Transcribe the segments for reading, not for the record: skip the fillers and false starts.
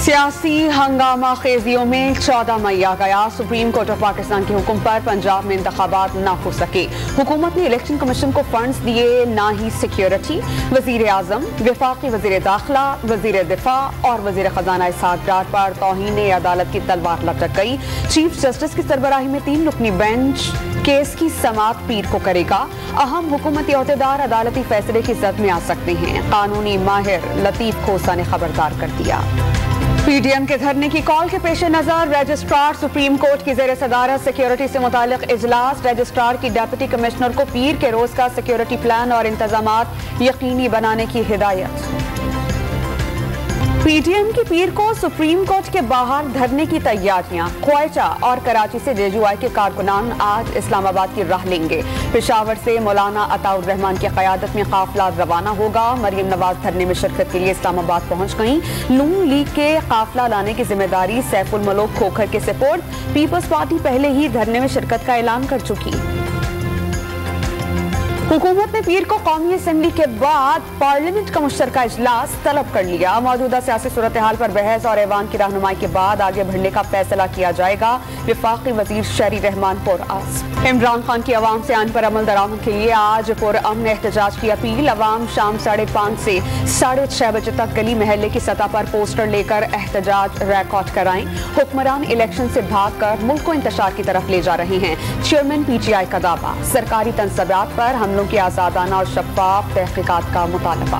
सियासी हंगामा खेजियों में 14 मई आ गया। सुप्रीम कोर्ट ऑफ पाकिस्तान के हुक्म पर पंजाब में इंतखाबात न हो सके। हुकूमत ने इलेक्शन कमीशन को फंड्स दिए, ना ही सिक्योरिटी। वजीर आजम, वफाकी वजीर दाखिला, वजीर दिफा और वजीर खजाना इसहाक डार पर तौहीन अदालत की तलवार लटक गई। चीफ जस्टिस की सरबराही में 3 रुकनी बेंच केस की समाअत पीर को करेगा। अहम हुकूमती अहदेदार अदालती फैसले की जद में आ सकते हैं। कानूनी माहिर लतीफ खोसा ने खबरदार कर दिया। पीडीएम के धरने की कॉल के पेश नजर रजिस्ट्रार सुप्रीम कोर्ट की जेर सदारत सिक्योरिटी से मुतालिक इजलास। रजिस्ट्रार की डिप्टी कमिश्नर को पीर के रोज का सिक्योरिटी प्लान और इंतजामात यकीनी बनाने की हिदायत। पीडीएम की पीर को सुप्रीम कोर्ट के बाहर धरने की तैयारियां। ख्वाजा और कराची से जेयूआई के कारकुनान आज इस्लामाबाद की राह लेंगे। पेशावर से मौलाना अताउर रहमान की क़यादत में काफिला रवाना होगा। मरियम नवाज धरने में शिरकत के लिए इस्लामाबाद पहुंच गईं। नून लीग के काफिला लाने की जिम्मेदारी सैफुल मलोक खोखर के सपोर्ट। पीपल्स पार्टी पहले ही धरने में शिरकत का ऐलान कर चुकी। हुकूमत ने पीर को कौमी असम्बली के बाद पार्लियामेंट का मुश्तरका इजलास तलब कर लिया। मौजूदा सियासी सूरत हाल पर बहस और ऐवान की रहनुमाई के बाद आगे बढ़ने का फैसला किया जाएगा। वफाकी वजीर शहरी रहमान पुरअज़्म। इमरान खान की अवाम से आइन पर अमल दरामद के लिए आज पुरअमन एहतजाज की अपील। अवाम शाम 5:30 से 6:30 बजे तक गली महल्ले की सतह पर पोस्टर लेकर एहतजाज रिकॉर्ड कराएं। हुक्मरान इलेक्शन से भाग कर मुल्क को इंतशार की तरफ ले जा रहे हैं। चेयरमैन PTI का दावा। सरकारी तनसबियात पर हमलों की आजादाना और शफाफ तहकीकात का मुतालबा।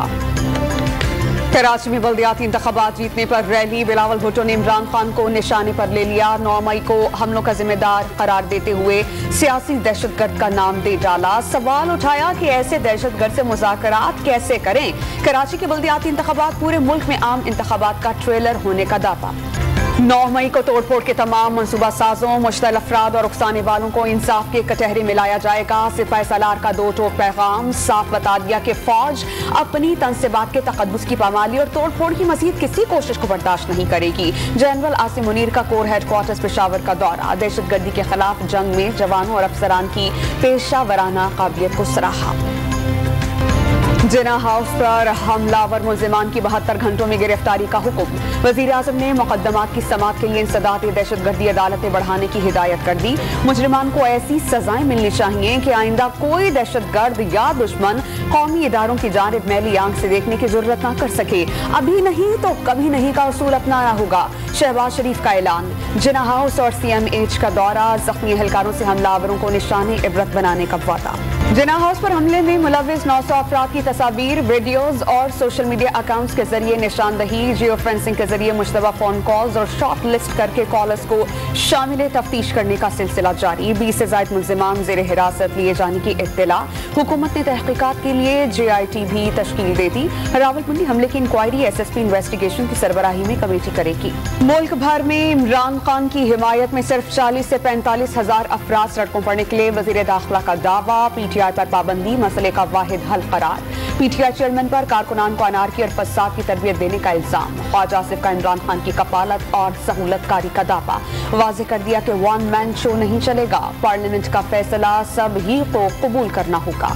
कराची में बल्दियाती इंतखाबात जीतने पर रैली। बिलावल भुट्टो ने इमरान खान को निशाने पर ले लिया। 9 मई को हमलों का जिम्मेदार करार देते हुए सियासी दहशतगर्द का नाम दे डाला। सवाल उठाया कि ऐसे दहशतगर्द से मुज़ाकरात कैसे करें। कराची के बल्दियाती इंतखाबात पूरे मुल्क में आम इंतखाबात का ट्रेलर होने का दावा। 9 मई को तोड़फोड़ के तमाम मनसूबा साजों, मुश्तल अफराद और उकसाने वालों को इंसाफ के कटहरे में लाया जाएगा। सिपाही सालार का 2 टोक पैगाम। साफ बता दिया कि फौज अपनी तनसीबात के तकद्दुस की पामाली और तोड़फोड़ की मजीद किसी कोशिश को बर्दाश्त नहीं करेगी। जनरल आसिम मुनीर का कोर हेडक्वार्टर्स पेशावर का दौरा। दहशतगर्दी के खिलाफ जंग में जवानों और अफसरान की पेशा वराना काबिलियत को सराहा। जिना हाउस पर हमलावर मुल्जिमान की 72 घंटों में गिरफ्तारी का हुक्म। वजीर आजम ने मुकदमात की समाअत के लिए इंसदाद दहशतगर्दी अदालतें बढ़ाने की हिदायत कर दी। मुजरिमान को ऐसी सजाएं मिलनी चाहिए कि आइंदा कोई दहशतगर्द या दुश्मन कौमी इदारों की जानिब मैली आंख से देखने की जरूरत न कर सके। अभी नहीं तो कभी नहीं का उसूल अपनाया होगा। शहबाज शरीफ का ऐलान। जिना हाउस और CMH का दौरा। जख्मी एहलकारों से हमलावरों को निशाने इबरत बनाने का वादा। जिना हाउस पर हमले में मुलविस 900 अफराद की तस्वीर, वीडियोज और सोशल मीडिया अकाउंट्स के जरिए निशानदही। जियो फ्रेंसिंग के जरिए मुश्तबा फोन कॉल्स और शॉर्ट लिस्ट करके कॉलर्स को शामिल तफ्तीश करने का सिलसिला जारी। 20 से ज्यादा मुल्जिमान जेर हिरासत लिए जाने की इत्तला। हुकूमत ने तहकीकात के लिए JIT भी तश्कील दे दी। रावलपिंडी हमले की इंक्वायरी SSP इन्वेस्टिगेशन की सरबराही में कमेटी करेगी। मुल्क भर में इमरान खान की हिमायत में सिर्फ 40 से 45 हजार अफराद सड़कों पर निकले। वजीर दाखिला का दावा। PTI पर पाबंदी मसले का वाहिद हल करार। PTI चेयरमैन पर कारकुनान को अनारकी और फसाद की तरबियत देने का इल्जाम। ख्वाजा आसिफ का इमरान खान की कपालत और सहूलतकारी का दावा। वाज़ेह कर दिया कि 1 मैन शो नहीं चलेगा। पार्लियामेंट का फैसला सब ही को कबूल करना होगा।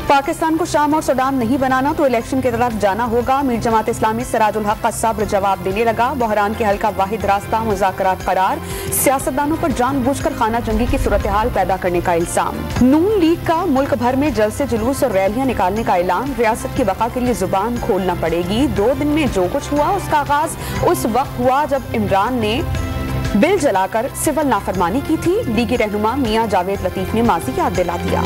पाकिस्तान को शाम और सूडान नहीं बनाना तो इलेक्शन की तरफ जाना होगा। मीर जमात इस्लामी सिराजुल हक का सब्र जवाब देने लगा। बहरान के हल का वाहिद रास्ता मुज़ाकरात करार। सियासतदानों पर जानबूझकर खाना जंगी की सूरत हाल पैदा करने का इल्जाम। नून लीग का मुल्क भर में जलसे जुलूस और रैलियां निकालने का ऐलान। रियासत की बका के लिए जुबान खोलना पड़ेगी। 2 दिन में जो कुछ हुआ उसका आगाज उस वक्त हुआ जब इमरान ने बिल जलाकर सिविल नाफरमानी की थी। लीगी रहनुमा मियां जावेद लतीफ ने माजी याद दिला दिया।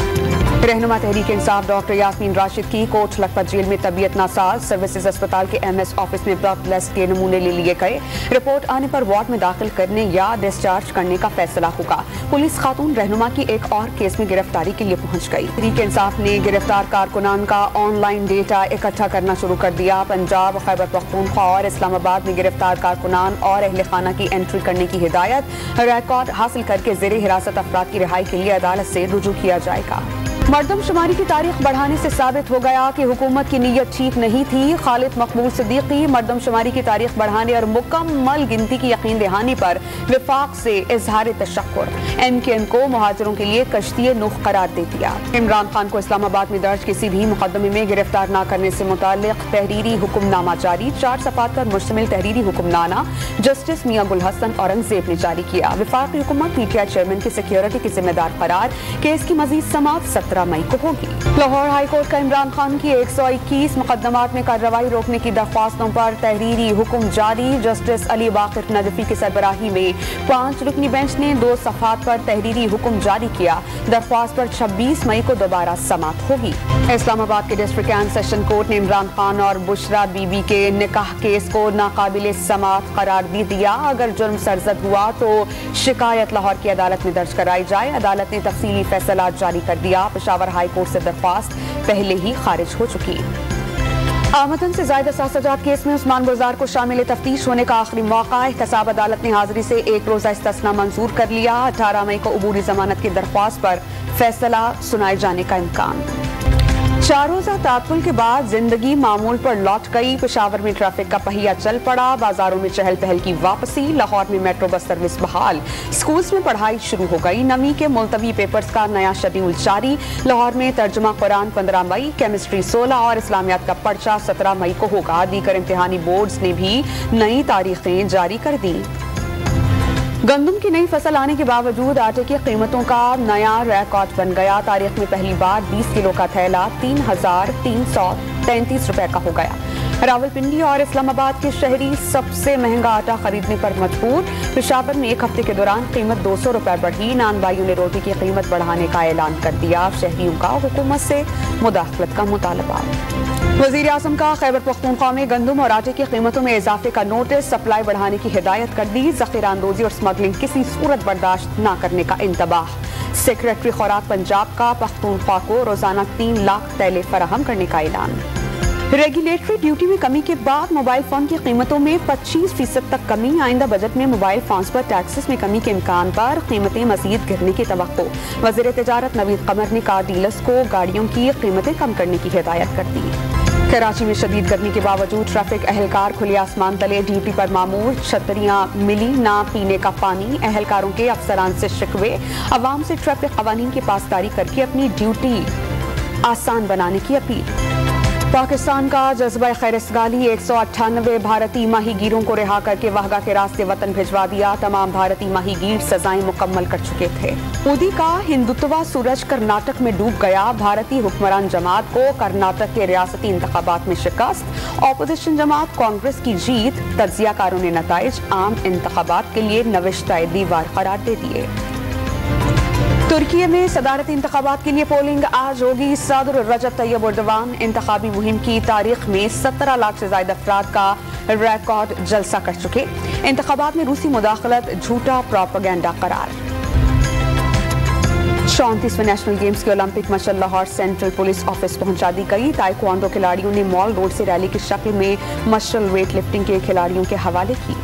रहनुमा तहरीक इंसाफ डॉक्टर यास्मीन राशिद की कोट लखपत जेल में तबीयत नासाज। सर्विसेज अस्पताल के MS ऑफिस में ब्लड टेस्ट के नमूने ले लिए गए। रिपोर्ट आने पर वार्ड में दाखिल करने या डिस्चार्ज करने का फैसला होगा। पुलिस खातून रहनुमा की एक और केस में गिरफ्तारी के लिए पहुंच गई। तहरीक इंसाफ ने गिरफ्तार कारकुनान का ऑनलाइन डेटा इकट्ठा करना शुरू कर दिया। पंजाब, खैबर पख्तूनख्वा और इस्लामाबाद में गिरफ्तार कारकुनान और अहले खाना की एंट्री करने की हिदायत। रिकॉर्ड हासिल करके जेर हिरासत अफराद की रिहाई के लिए अदालत से रुजू किया जाएगा। मरदमशुमारी की तारीख बढ़ाने से साबित हो गया कि हुकूमत की नीयत ठीक नहीं थी। खालिद मकबूल सिद्दीकी मरदमशुमारी की तारीख बढ़ाने और मुकम्मल गिनती की यकीन दहानी पर विफाक से इजहार तशक्कुर। MKM को मुहाजिरों के लिए कश्ती नूह करार दे दिया। इमरान खान को इस्लामाबाद में दर्ज किसी भी मुकदमे में गिरफ्तार न करने से मुताल्लिक तहरीरी हुक्मनामा जारी। 4 सफ़ात पर मुश्तमिल तहरीरी हुक्मनामा जस्टिस मियां गुल हसन औरंगजेब ने जारी किया। विफाकी हुकूमत PTI चेयरमैन की सिक्योरिटी के जिम्मेदार करार। केस की मजीद समाअत 17 मई को होगी। लाहौर हाई कोर्ट का इमरान खान की 121 मुकदमात में कार्रवाई रोकने की दरख्वास्तों पर तहरीरी हुक्म जारी। जस्टिस अली बाकिर नदफी की सरबराही में 5 रुकनी बेंच ने 2 सफ़ात पर तहरीरी हुक्म जारी किया। दरख्वास्त पर 26 मई को दोबारा समाअत होगी। इस्लामाबाद के डिस्ट्रिक्ट एंड सेशन कोर्ट ने इमरान खान और बुशरा बीबी के निकाह केस को नाकाबिले समाअत करार दे दिया। अगर जुर्म सरजद हुआ तो शिकायत लाहौर की अदालत में दर्ज कराई जाए। अदालत ने तफसीली फैसला जारी कर दिया। पेशावर हाई कोर्ट से दरख्वास्त पहले ही खारिज हो चुकी। आमदन से ज़ायदा सासाजात केस में उस्मान गुलजार को शामिल तफ्तीश होने का आखिरी मौका। एहतसाब अदालत ने हाजिरी से 1 रोज़ा इस्तिस्ना मंजूर कर लिया। 18 मई को अबूरी जमानत की दरख्वास्त पर फैसला सुनाए जाने का इम्कान। 4 रोज़ा तातुल के बाद जिंदगी मामूल पर लौट गई। पेशावर में ट्रैफिक का पहिया चल पड़ा। बाजारों में चहल पहल की वापसी। लाहौर में मेट्रो बस सर्विस बहाल। स्कूल्स में पढ़ाई शुरू हो गई। नमी के मुलतवी पेपर्स का नया शेड्यूल जारी। लाहौर में तर्जुमा कुरान 15 मई, केमिस्ट्री 16 और इस्लामियात का पर्चा 17 मई को होगा। दीगर इम्तिहानी बोर्ड्स ने भी नई तारीखें जारी कर दी। गंदम की नई फसल आने के बावजूद आटे की कीमतों का नया रिकॉर्ड बन गया। तारीख में पहली बार 20 किलो का थैला 3,333 रुपए का हो गया। रावलपिंडी और इस्लामाबाद के शहरी सबसे महंगा आटा खरीदने पर मजबूर। पेशावर में 1 हफ्ते के दौरान कीमत 200 रुपए बढ़ी। नान भाइयों ने रोटी की कीमत बढ़ाने का ऐलान कर दिया। शहरियों का हुकूमत से मुदाखलत का मुतालबा। वज़ीर आज़म का खैबर पख्तूनख्वा में गंदम और आटे की कीमतों में इजाफे का नोटिस। सप्लाई बढ़ाने की हिदायत कर दी। ज़ख़ीरा अंदोज़ी और स्मगलिंग किसी सूरत बर्दाश्त न करने का इंतबाह। सेक्रेटरी खुराक पंजाब का पख्तूनख्वा को रोजाना 3 लाख थैले फराहम करने का ऐलान। रेगुलेटरी ड्यूटी में कमी के बाद मोबाइल फोन की कीमतों में 25% तक कमी। आइंदा बजट में मोबाइल फोन्स पर टैक्सेस में कमी के इम्कान पर कीमतें मजीद गिरने की तवक्को। वज़ीर तिजारत नवीद कमर ने कार डीलर्स को गाड़ियों की कीमतें कम करने की हिदायत कर दी। कराची में शदीद गर्मी के बावजूद ट्रैफिक एहलकार खुले आसमान तले ड्यूटी पर मामूर। छतरियां मिली ना पीने का पानी। एहलकारों के अफसरान से शिकवे। अवाम से ट्रैफिक कवानीन की पासदारी करके अपनी ड्यूटी आसान बनाने की अपील। पाकिस्तान का जज्बा खैरसगाली 198 भारतीय माहीगीरों को रिहा करके वाहगा के रास्ते वतन भिजवा दिया। तमाम भारतीय माहीगीर सजाएं मुकम्मल कर चुके थे। मोदी का हिंदुत्वा सूरज कर्नाटक में डूब गया। भारतीय हुक्मरान जमात को कर्नाटक के रियासती इंतखाबात में शिकस्त। ऑपोजिशन जमात कांग्रेस की जीत। तज्जियाकारों ने नताइज आम इंतखाबात के लिए नविश्ता दीवार करार दे दिए। तुर्की में सदारती इंतखाबात के लिए पोलिंग आज होगी। सदर रजब तैयब एर्दोगान इंतखाबी मुहिम की तारीख में 17 लाख से ज्यादा अफराद का रिकॉर्ड जलसा कर चुके। इंतखाबात में रूसी मुदाखलत झूठा प्रोपेगेंडा करार। 34वें नेशनल गेम्स की ओलंपिक मशल लाहौर सेंट्रल पुलिस ऑफिस पहुंचा दी गई। ताइक्वांडो खिलाड़ियों ने मॉल रोड से रैली की शक्ल में मशल वेट लिफ्टिंग के खिलाड़ियों के हवाले की।